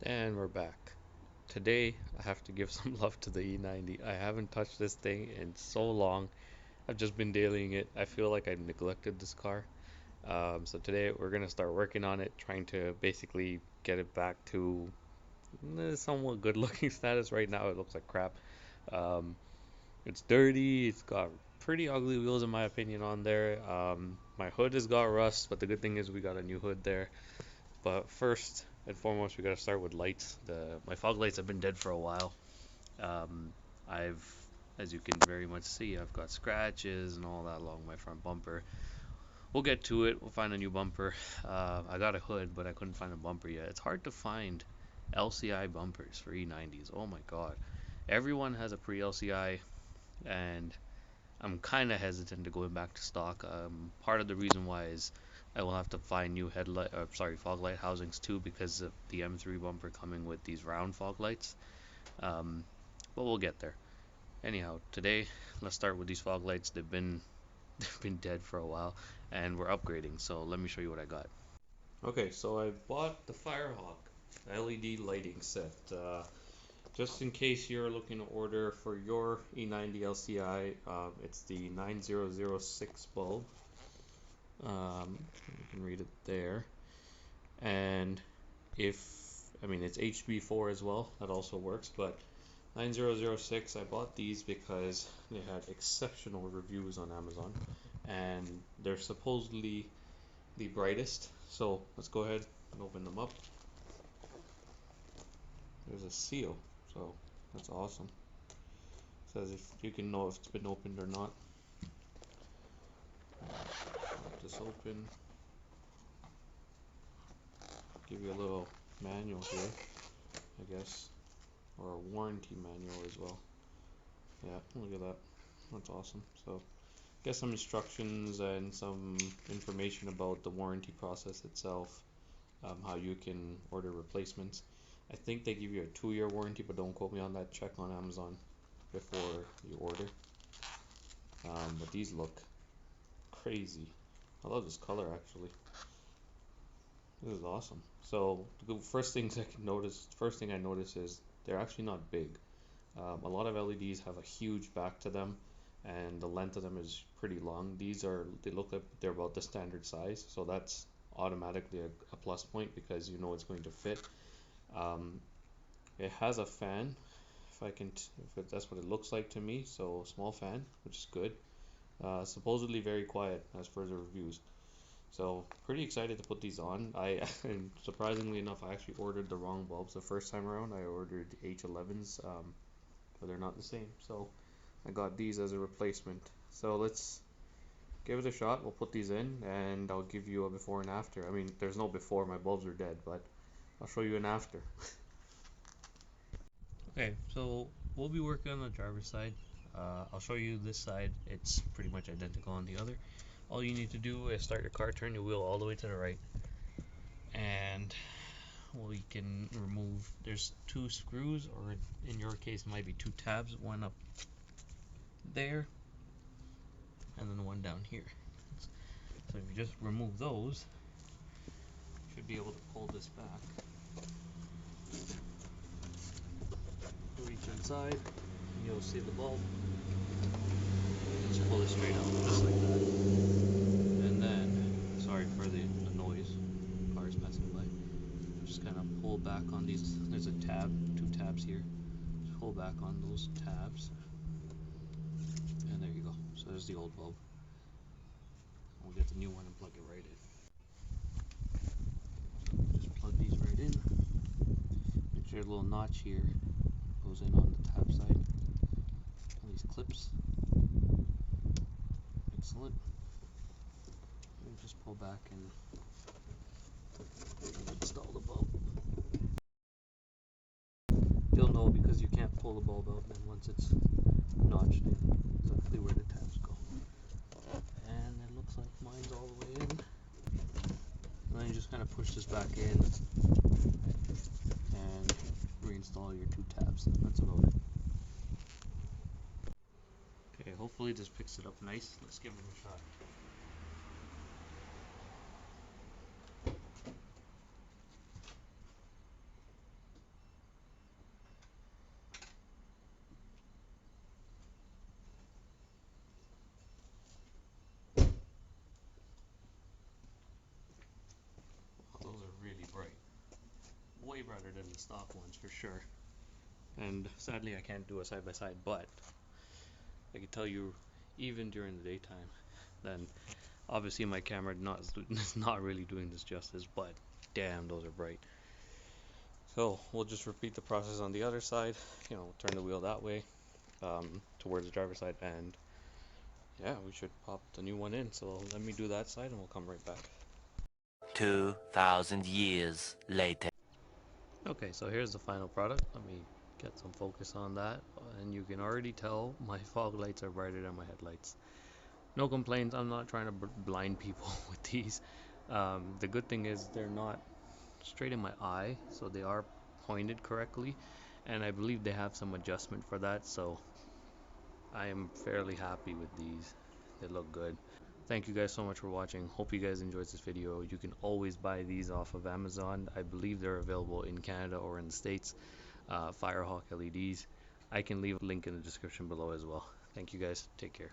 And we're back. Today, I have to give some love to the E90. I haven't touched this thing in so long. I've just been dailying it. I feel like I neglected this car. So today, we're gonna start working on it, trying to basically get it back to somewhat good-looking status. Right now, it looks like crap. Um, it's dirty. It's got pretty ugly wheels, in my opinion, on there. My hood has got rust, but the good thing is we got a new hood there. But first and foremost, we gotta start with lights. My fog lights have been dead for a while. Um, I've, as you can very much see, I've got scratches and all that along my front bumper. We'll get to it. We'll find a new bumper. I got a hood, but I couldn't find a bumper yet. It's hard to find LCI bumpers for E90s. Oh my god. Everyone has a pre-LCI, and I'm kind of hesitant to going back to stock. Part of the reason why is I will have to find new fog light housings too because of the M3 bumper coming with these round fog lights. Um, but we'll get there. Anyhow, today let's start with these fog lights. They've been dead for a while, and we're upgrading. So let me show you what I got. Okay, so I bought the Firehawk LED lighting set. Just in case you're looking to order for your E90 LCI, it's the 9006 bulb. You can read it there. And if, I mean, it's HB4 as well, that also works, but 9006, I bought these because they had exceptional reviews on Amazon and they're supposedly the brightest. So let's go ahead and open them up. There's a seal, so that's awesome. It says if you can know if it's been opened or not. Pop this open, give you a little manual here, I guess, or a warranty manual as well. Yeah, look at that. That's awesome. So, get some instructions and some information about the warranty process itself, how you can order replacements. I think they give you a 2-year warranty, but don't quote me on that. Check on Amazon before you order. But these look crazy. I love this color actually. This is awesome. So the first thing I notice is they're actually not big. A lot of LEDs have a huge back to them, and the length of them is pretty long. They look like they're about the standard size, so that's automatically a plus point because you know it's going to fit. Um, it has a fan, that's what it looks like to me. So small fan, which is good. Supposedly very quiet as per the reviews. So pretty excited to put these on. And surprisingly enough, I actually ordered the wrong bulbs the first time around. I ordered H11s, but they're not the same. So I got these as a replacement. So let's give it a shot. We'll put these in and I'll give you a before and after. I mean, there's no before, my bulbs are dead, but I'll show you an after. Okay, so we'll be working on the driver's side. I'll show you this side. It's pretty much identical on the other. All you need to do is start your car, turn your wheel all the way to the right, and we can remove, there's 2 screws, or in your case it might be 2 tabs, one up there and then one down here. So if you just remove those, you should be able to pull this back, reach inside, and you'll see the bulb. Just pull it straight out, just like that. And then, sorry for the noise, cars passing by. Just kind of pull back on these. There's a tab, 2 tabs here. Just pull back on those tabs, and there you go. So there's the old bulb. We'll get the new one and plug it right in. So just plug these right in. Make sure a little notch here goes in on the tab side. All these clips. Excellent. And just pull back and install the bulb. You'll know because you can't pull the bulb out then once it's notched in exactly where the tabs go. And it looks like mine's all the way in. And then you just kind of push this back in and reinstall your 2 tabs. That's about it. Okay, hopefully this picks it up nice. Let's give it a shot. way brighter than the stock ones for sure. And sadly, I can't do a side by side, but I can tell you, even during the daytime, then obviously my camera not is not really doing this justice, but damn, those are bright. So we'll just repeat the process on the other side. Turn the wheel that way, towards the driver's side, and yeah, we should pop the new one in. So let me do that side, and we'll come right back. 2,000 years later. Okay, so here's the final product. Let me get some focus on that, and you can already tell my fog lights are brighter than my headlights. No complaints. I'm not trying to blind people with these. The good thing is they're not straight in my eye, so they are pointed correctly, and I believe they have some adjustment for that, so I am fairly happy with these. They look good. Thank you guys so much for watching. Hope you guys enjoyed this video. You can always buy these off of Amazon. I believe they're available in Canada or in the States. Firehawk LEDs. I can leave a link in the description below as well. Thank you guys. Take care.